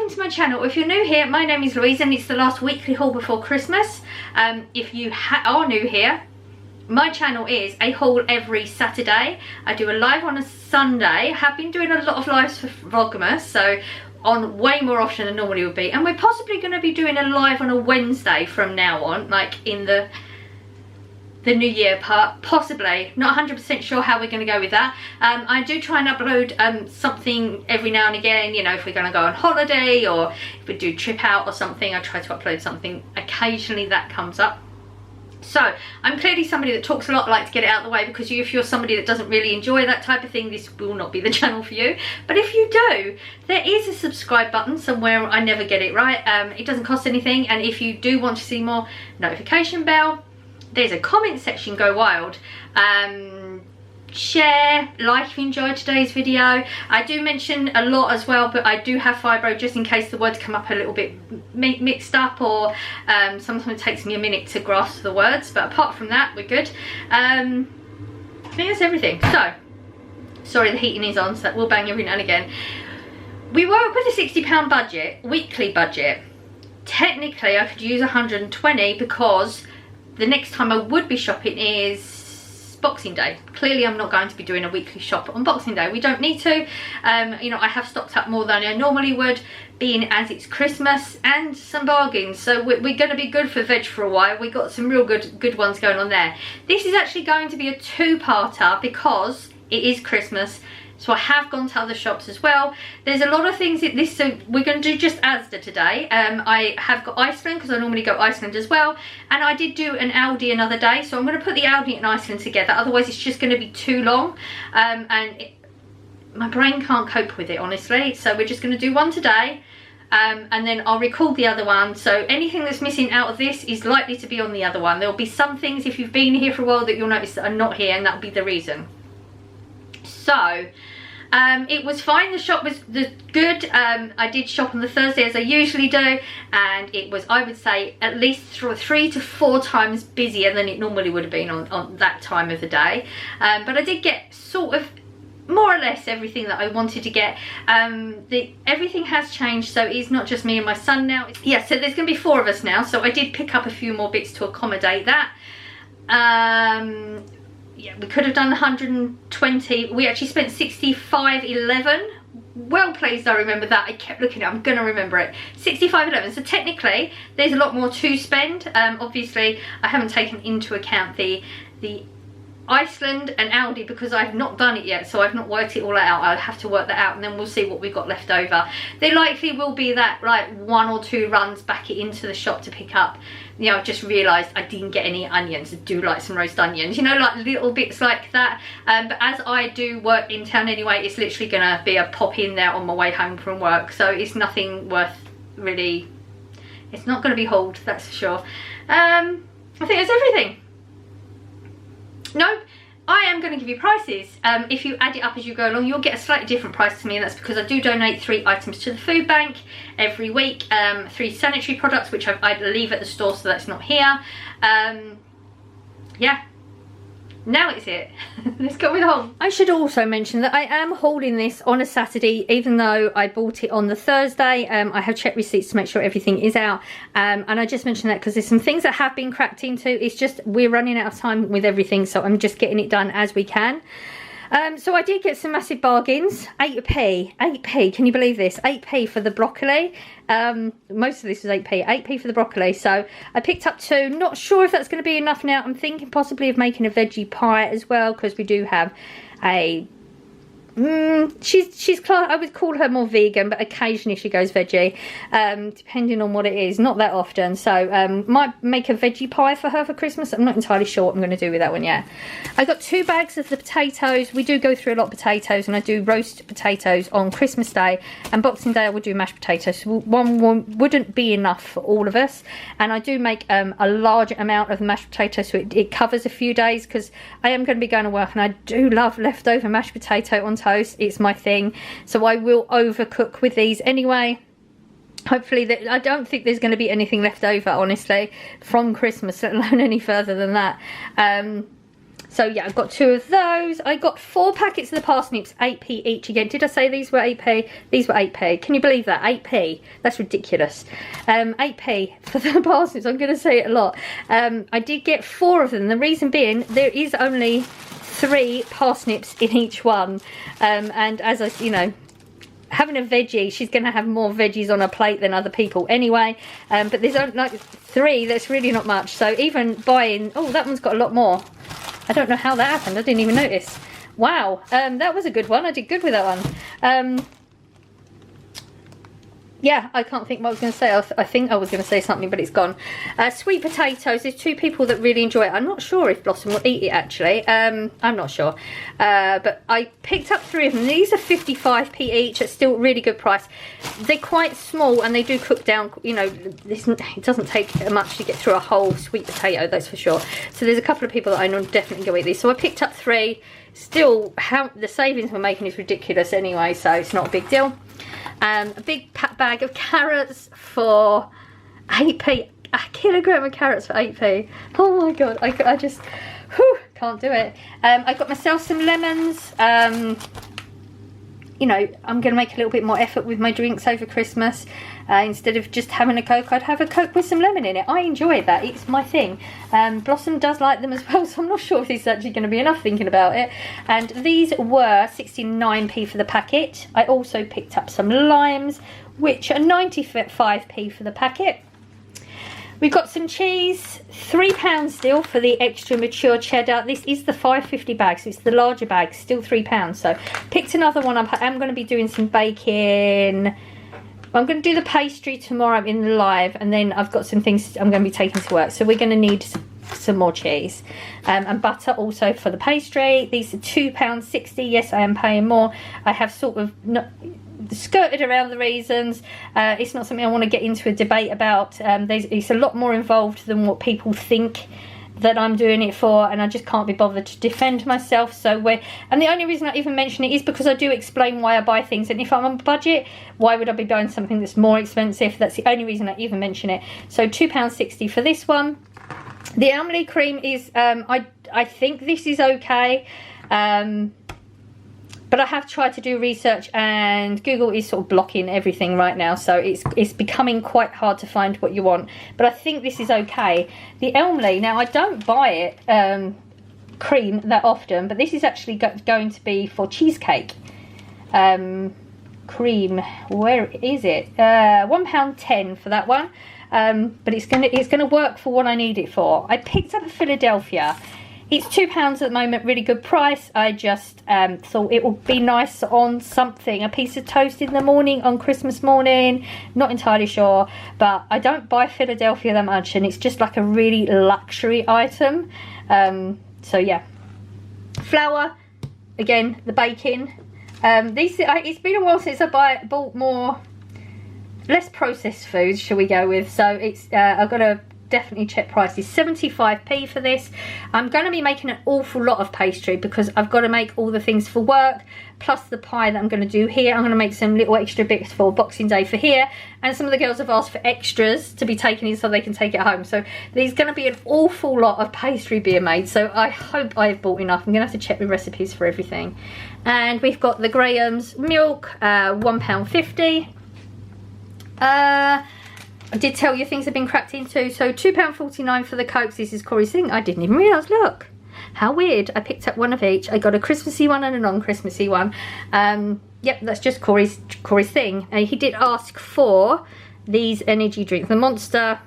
welcome to my channel. If you're new here, my name is Louise and it's the last weekly haul before Christmas. If you are new here, my channel is a haul every Saturday. I do a live on a Sunday. I have been doing a lot of lives for Vlogmas, so on way more often than normally would be. And we're possibly going to be doing a live on a Wednesday from now on, like in the new year part, possibly. Not 100% sure how we're going to go with that. I do try and upload something every now and again, you know, if we're going to go on holiday or if we do trip out or something, I try to upload something. Occasionally that comes up. So I'm clearly somebody that talks a lot. I like to get it out of the way, because if you're somebody that doesn't really enjoy that type of thing, this will not be the channel for you. But if you do, there is a subscribe button somewhere. I never get it right. It doesn't cost anything, and if you do want to see more, notification bell. There's a comment section, go wild. Share, like if you enjoyed today's video. I do mention a lot as well, but I do have fibro just in case the words come up a little bit mixed up, or sometimes it takes me a minute to grasp the words, but apart from that we're good. I think that's everything. So sorry, the heating is on, so that will bang every now and again. We work with a £60 budget, weekly budget. Technically I could use 120 because the next time I would be shopping is Boxing Day. Clearly I'm not going to be doing a weekly shop on Boxing Day. We don't need to. You know, I have stocked up more than I normally would, being as it's Christmas, and some bargains. So we're going to be good for veg for a while. We got some real good ones going on there. This is actually going to be a two-parter because it is Christmas. So I have gone to other shops as well. There's a lot of things in this, so we're going to do just Asda today. I have got Iceland because I normally go Iceland as well. And I did do an Aldi another day, so I'm going to put the Aldi and Iceland together. Otherwise it's just going to be too long. My brain can't cope with it, honestly. So we're just going to do one today. And then I'll record the other one. So anything that's missing out of this is likely to be on the other one. There'll be some things, if you've been here for a while, that you'll notice that are not here, and that'll be the reason. So it was fine. The shop was good. I did shop on the Thursday as I usually do, and it was, I would say, at least 3 to 4 times busier than it normally would have been on that time of the day. But I did get sort of more or less everything that I wanted to get. Everything has changed, so it's not just me and my son now. Yeah, so there's going to be 4 of us now, so I did pick up a few more bits to accommodate that. Yeah, we could have done 120. We actually spent 65.11. Well pleased I remember that. I kept looking at it. I'm gonna remember it. 65.11. So technically there's a lot more to spend. Obviously I haven't taken into account the Iceland and Aldi because I've not done it yet, so I've not worked it all out. I'll have to work that out, and then we'll see what we've got left over. There likely will be that, like, 1 or 2 runs back into the shop to pick up. You know, I've just realised I didn't get any onions. I do like some roast onions, you know, like little bits like that. But as I do work in town anyway, it's literally going to be a pop in there on my way home from work. So it's nothing worth really, it's not going to be hauled, that's for sure. I think that's everything. No, I am going to give you prices. If you add it up as you go along, you'll get a slightly different price to me, and that's because I do donate 3 items to the food bank every week. 3 sanitary products, which I leave at the store, so that's not here. Yeah. Now it's it. Let's go with the haul. I should also mention that I am hauling this on a Saturday, even though I bought it on the Thursday. I have checked receipts to make sure everything is out. And I just mentioned that because there's some things that have been cracked into. It's just we're running out of time with everything, so I'm just getting it done as we can. So I did get some massive bargains. 8p, can you believe this? 8p for the broccoli. Most of this was 8p for the broccoli. So I picked up 2. Not sure if that's going to be enough now. I'm thinking possibly of making a veggie pie as well, because we do have a she's I would call her more vegan, but occasionally she goes veggie, depending on what it is. Not that often. So might make a veggie pie for her for Christmas. I'm not entirely sure what I'm going to do with that one yet. I got 2 bags of the potatoes. We do go through a lot of potatoes, and I do roast potatoes on Christmas Day, and Boxing Day I will do mashed potatoes. So one wouldn't be enough for all of us, and I do make a large amount of mashed potatoes, so it covers a few days, because I am going to be going to work, and I do love leftover mashed potato on toast. It's my thing, so I will overcook with these anyway. Hopefully I don't think there's going to be anything left over, honestly, from Christmas, let alone any further than that. So yeah, I've got 2 of those. I got 4 packets of the parsnips, 8p each again. Did I say these were 8p? These were 8p. Can you believe that? 8p. That's ridiculous. 8p for the parsnips. I'm going to say it a lot. I did get 4 of them. The reason being, there is only 3 parsnips in each one. And as I, you know, having a veggie, she's going to have more veggies on her plate than other people anyway. But there's only like 3. That's really not much. So even buying, oh, that one's got a lot more. I don't know how that happened. I didn't even notice. Wow, that was a good one. I did good with that one. Yeah, I can't think what I was going to say. I think I was going to say something, but it's gone. Sweet potatoes. There's 2 people that really enjoy it. I'm not sure if Blossom will eat it, actually. I'm not sure. But I picked up 3 of them. These are 55p each. It's still a really good price. They're quite small, and they do cook down. You know, it doesn't take much to get through a whole sweet potato, that's for sure. So there's a couple of people that I know definitely go eat these. So I picked up 3. Still, the savings we're making is ridiculous anyway, so it's not a big deal. A big bag of carrots for 8p. A kilogram of carrots for 8p. Oh my god, I just can't do it. I got myself some lemons. You know, I'm going to make a little bit more effort with my drinks over Christmas. Instead of just having a Coke, I'd have a Coke with some lemon in it. I enjoy that. It's my thing. Blossom does like them as well, so I'm not sure if this is actually going to be enough thinking about it. And these were 69p for the packet. I also picked up some limes, which are 95p for the packet. We've got some cheese, £3 still for the extra mature cheddar. This is the 550 bag, so it's the larger bag, still £3. So picked another one up. I'm going to be doing some baking. I'm going to do the pastry tomorrow in the live, and then I've got some things I'm going to be taking to work. So we're going to need some more cheese. And butter also for the pastry. These are £2.60. Yes, I am paying more. I have sort of skirted around the reasons. It's not something I want to get into a debate about. It's a lot more involved than what people think that I'm doing it for, and I just can't be bothered to defend myself. And the only reason I even mention it is because I do explain why I buy things, and if I'm on a budget, why would I be buying something that's more expensive? That's the only reason I even mention it. So £2.60 for this one. The almond cream is I think this is okay, but I have tried to do research, and Google is sort of blocking everything right now, so it's becoming quite hard to find what you want. But I think this is okay. The Elmley, now I don't buy it cream that often, but this is actually going to be for cheesecake. Cream, where is it? £1.10 for that one. But it's gonna work for what I need it for. I picked up a Philadelphia. It's £2 at the moment, really good price. I just thought it would be nice on something. A piece of toast in the morning on Christmas morning. Not entirely sure, but I don't buy Philadelphia that much, and it's just like a really luxury item. So yeah. Flour, again, the baking. It's been a while since I bought less processed foods, shall we go with. So it's I've got to definitely check prices. 75p for this. I'm going to be making an awful lot of pastry because I've got to make all the things for work, plus the pie that I'm going to do here. I'm going to make some little extra bits for Boxing Day for here, and some of the girls have asked for extras to be taken in so they can take it home. So there's going to be an awful lot of pastry being made, so I hope I've bought enough. I'm going to have to check the recipes for everything. And we've got the Graham's milk, £1.50. I did tell you things have been cracked into. So £2.49 for the Cokes. This is Corey's thing. I didn't even realise. Look, how weird. I picked up one of each. I got a Christmassy one and a non-Christmassy one. Yep, that's just Corey's thing. He did ask for these energy drinks. The Monster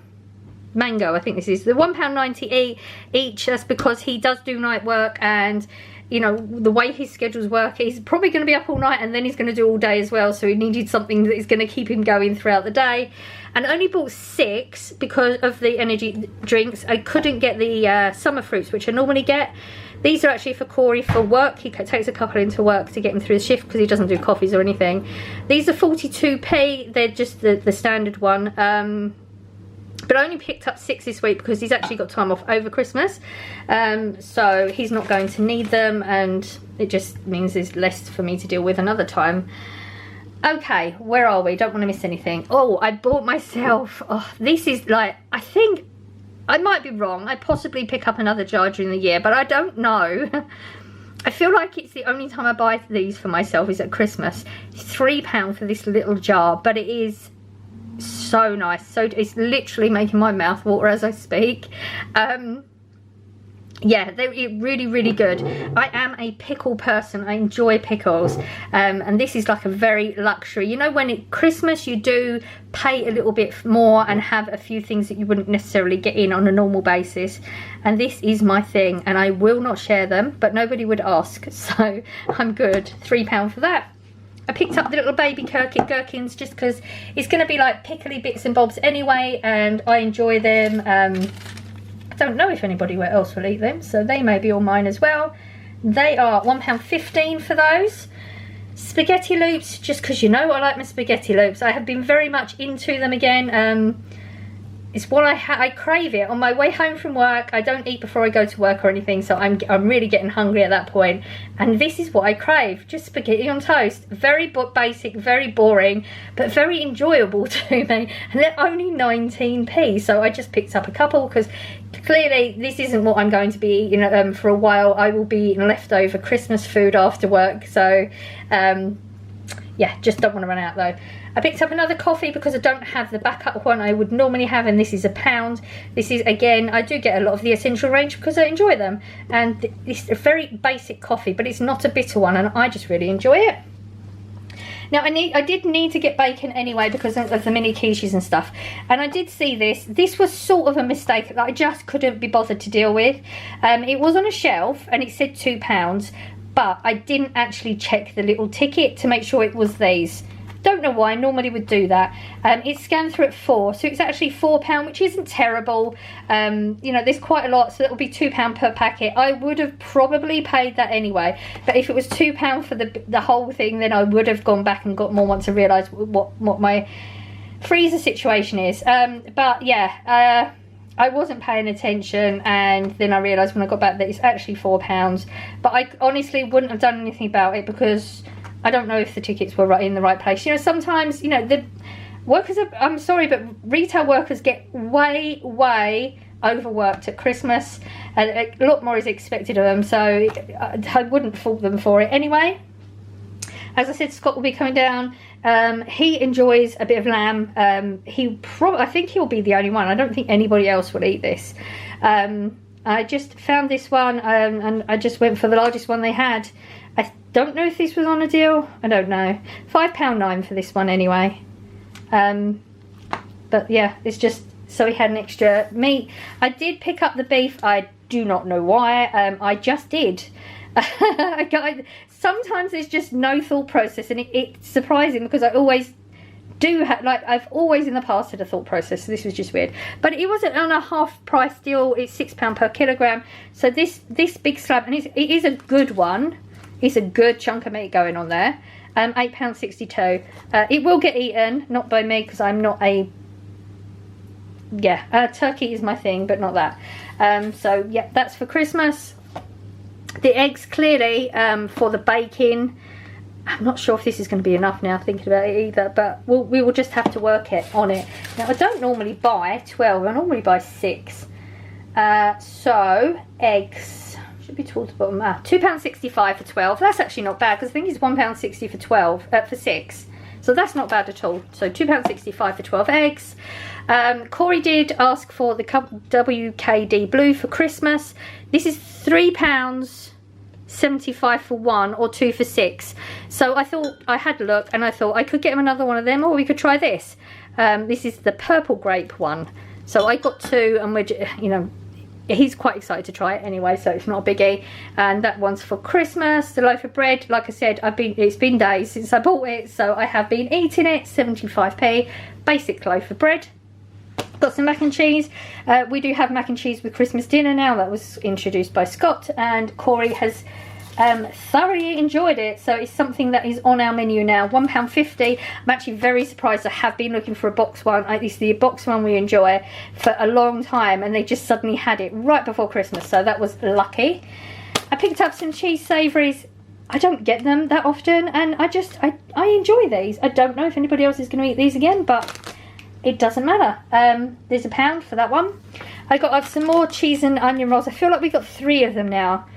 Mango, I think this is. The £1.90 each. That's because he does do night work, and you know, the way his schedules work, he's probably going to be up all night, and then he's going to do all day as well, so he needed something that is going to keep him going throughout the day. And I only bought 6 because of the energy drinks. I couldn't get the summer fruits, which I normally get. These are actually for Corey for work. He takes a couple into work to get him through the shift because he doesn't do coffees or anything. These are 42p. They're just the standard one. But I only picked up 6 this week because he's actually got time off over Christmas. So he's not going to need them, and it just means there's less for me to deal with another time. Okay, where are we? Don't want to miss anything. Oh, I bought myself, this is like, I think I might be wrong. I possibly pick up another jar during the year, but I don't know. I feel like it's the only time I buy these for myself is at Christmas. It's £3 for this little jar, but it is so nice. So it's literally making my mouth water as I speak. Yeah, they're really, really good. I am a pickle person. I enjoy pickles. And this is like a very luxury. You know, when at Christmas you do pay a little bit more and have a few things that you wouldn't necessarily get in on a normal basis. And this is my thing. And I will not share them, but nobody would ask. So I'm good. £3 for that. I picked up the little baby gherkins just because it's going to be like pickly bits and bobs anyway. And I enjoy them. I don't know if anybody else will eat them, so they may be all mine as well. They are £1.15 for those. Spaghetti loops, just because you know I like my spaghetti loops. I have been very much into them again. It's what I crave it on my way home from work. I don't eat before I go to work or anything, so I'm really getting hungry at that point. And this is what I crave, just spaghetti on toast. Very basic, very boring, but very enjoyable to me. And they're only 19p, so I just picked up a couple because clearly this isn't what I'm going to be eating for a while. I will be eating leftover Christmas food after work, so yeah, just don't want to run out though. I picked up another coffee because I don't have the backup one I would normally have, and this is £1. This is, again, I do get a lot of the essential range because I enjoy them. And it's a very basic coffee, but it's not a bitter one, and I just really enjoy it. Now, I did need to get bacon anyway because of the mini quiches and stuff. And I did see this. This was sort of a mistake that I just couldn't be bothered to deal with. It was on a shelf and it said £2, but I didn't actually check the little ticket to make sure it was these. Don't know why, normally would do that. It's scanned through at 4, so it's actually £4, which isn't terrible. You know, there's quite a lot, so that will be £2 per packet. I would have probably paid that anyway, but if it was £2 for the whole thing, then I would have gone back and got more once I realised what my freezer situation is. But yeah, I wasn't paying attention, and then I realised when I got back that it's actually £4. But I honestly wouldn't have done anything about it because I don't know if the tickets were in the right place. You know, sometimes, you know, the workers are, I'm sorry, but retail workers get way overworked at Christmas. A lot more is expected of them, so I wouldn't fault them for it anyway. As I said, Scott will be coming down. He enjoys a bit of lamb. I think he'll be the only one. I don't think anybody else will eat this. I just found this one, and I just went for the largest one they had. I don't know if this was on a deal. I don't know. £5.9 for this one anyway. But yeah, it's just so he had an extra meat. I did pick up the beef. I do not know why. I just did. Sometimes there's just no thought process, and it's surprising because I always do have, like, I've always in the past had a thought process, so this was just weird. But it wasn't on a half price deal. It's £6 per kilogram. So this big slab, and it is a good one. It's a good chunk of meat going on there. £8.62. It will get eaten, not by me because I'm not a... Yeah, turkey is my thing, but not that. So yeah, that's for Christmas. The eggs, clearly, for the baking. I'm not sure if this is going to be enough now, thinking about it either, but we will just have to work on it. Now, I don't normally buy 12, I normally buy 6. So, eggs should be towards the bottom. £2.65 for 12. That's actually not bad because I think it's £1.60 for 12, for 6. So that's not bad at all. So £2.65 for 12 eggs. Corey did ask for the WKD Blue for Christmas. This is £3.75 for 1 or 2 for 6. So I thought, I had a look and I thought I could get him another one of them, or we could try this. This is the purple grape one. So I got 2, and we're, you know, he's quite excited to try it anyway, so it's not a biggie. And that one's for Christmas. The loaf of bread, like I said, it's been days since I bought it, so I have been eating it. 75p, basic loaf of bread. Got some mac and cheese. We do have mac and cheese with Christmas dinner now. That was introduced by Scott, and Corey has thoroughly enjoyed it, so it's something that is on our menu now. £1.50. I'm actually very surprised. I have been looking for a box one. It's the box one we enjoy for a long time, and they just suddenly had it right before Christmas, so that was lucky. I picked up some cheese savouries. I don't get them that often, and I enjoy these. I don't know if anybody else is going to eat these again, but it doesn't matter. There's £1 for that one. I got some more cheese and onion rolls. I feel like we got 3 of them now.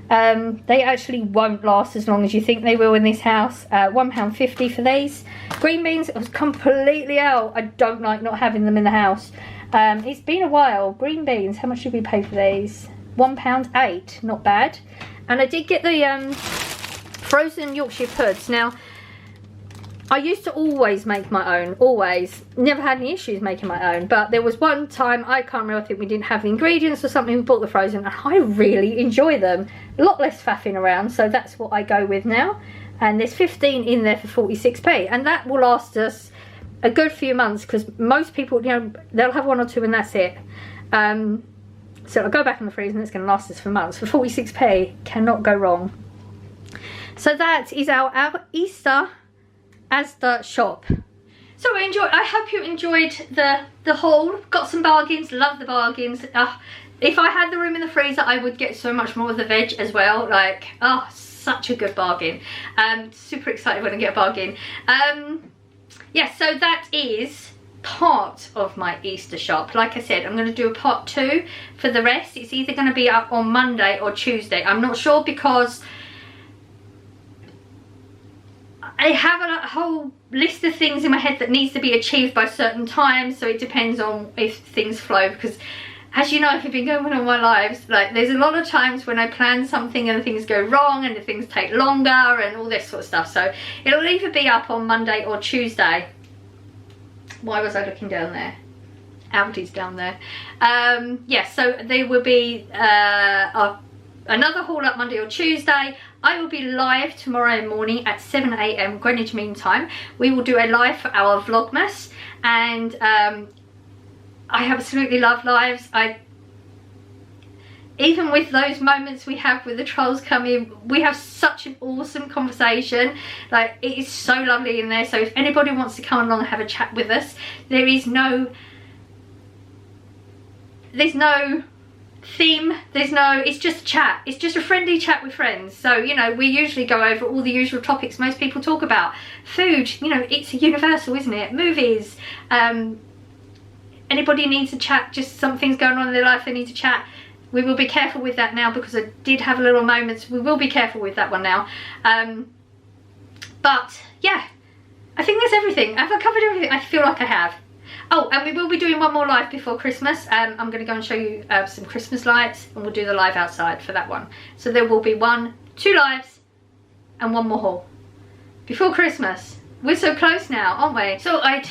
They actually won't last as long as you think they will in this house. £1.50 for these. Green beans, I was completely out. I don't like not having them in the house. It's been a while. Green beans, how much did we pay for these? £1.08, not bad. And I did get the frozen Yorkshire puds. Now, I used to always make my own, always. Never had any issues making my own, but there was one time, I can't remember, I think we didn't have the ingredients or something, we bought the frozen, and I really enjoy them. A lot less faffing around, so that's what I go with now. And there's 15 in there for 46p, and that will last us a good few months, because most people, you know, they'll have 1 or 2 and that's it. So I'll go back in the freezer and it's going to last us for months. For 46p, cannot go wrong. So that is our Easter Asda shop. So I hope you enjoyed the haul. Got some bargains, love the bargains. If I had the room in the freezer, I would get so much more of the veg as well. Like, oh, such a good bargain. Super excited when I get a bargain. Yeah, so that is part of my Easter shop. Like I said, I'm going to do a part 2 for the rest. It's either going to be up on Monday or Tuesday. I'm not sure, because I have a whole list of things in my head that needs to be achieved by certain times, so it depends on if things flow, because as you know, if you've been going on my lives, like, there's a lot of times when I plan something and things go wrong and things take longer and all this sort of stuff. So it'll either be up on Monday or Tuesday. Why was I looking down there? Aldi's down there. Yeah, so there will be another haul up Monday or Tuesday. I will be live tomorrow morning at 7 AM Greenwich Mean Time. We will do a live for our Vlogmas, and I absolutely love lives. Even with those moments we have with the trolls coming, we have such an awesome conversation. Like, it is so lovely in there. So if anybody wants to come along and have a chat with us, there's no theme, it's just a chat. It's just a friendly chat with friends. So, you know, we usually go over all the usual topics most people talk about. Food, you know, it's a universal, isn't it? Movies, anybody needs to chat, just something's going on in their life, they need to chat. We will be careful with that now, because I did have a little moments. We will be careful with that one now. But yeah, I think that's everything. Have I covered everything? I feel like I have. Oh, and we will be doing one more live before Christmas. I'm going to go and show you some Christmas lights, and we'll do the live outside for that one. So there will be 2 lives and 1 more haul before Christmas. We're so close now, aren't we? So I'd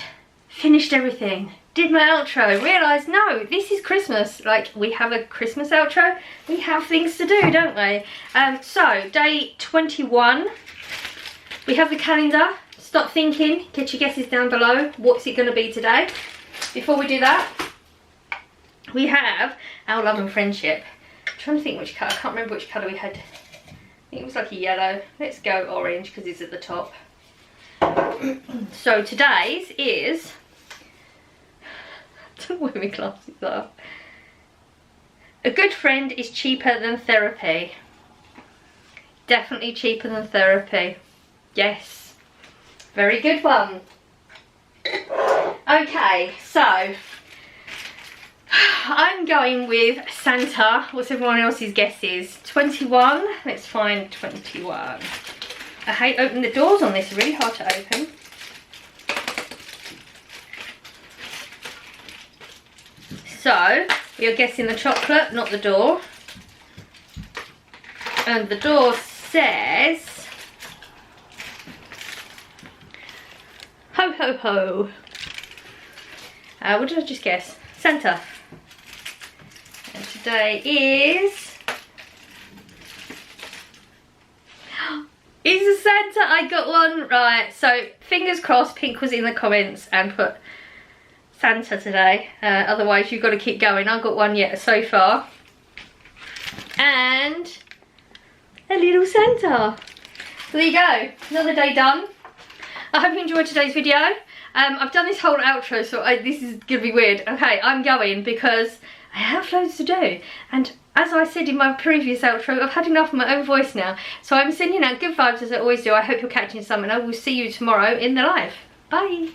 finished everything, did my outro, realised, no, this is Christmas. Like, we have a Christmas outro, we have things to do, don't we? So day 21, we have the calendar. Start thinking, get your guesses down below. What's it going to be today? Before we do that, we have our love and friendship. I'm trying to think which colour. I can't remember which colour we had. I think it was like a yellow. Let's go orange because it's at the top. So today's is, I don't know where my glasses are. A good friend is cheaper than therapy. Definitely cheaper than therapy. Yes. Very good one. Okay, so I'm going with Santa. What's everyone else's guesses? 21. Let's find 21. I hate opening the doors on this. Really hard to open. So we are guessing the chocolate, not the door. And the door says, ho ho ho. What did I just guess? Santa. And today is a Santa. I got one right. So fingers crossed Pink was in the comments and put Santa today. Otherwise you've got to keep going. I've got one yet so far. And a little Santa. So there you go. Another day done. I hope you enjoyed today's video. I've done this whole outro, so this is going to be weird. Okay, I'm going because I have loads to do. And as I said in my previous outro, I've had enough of my own voice now. So I'm sending out good vibes as I always do. I hope you're catching some, and I will see you tomorrow in the live. Bye.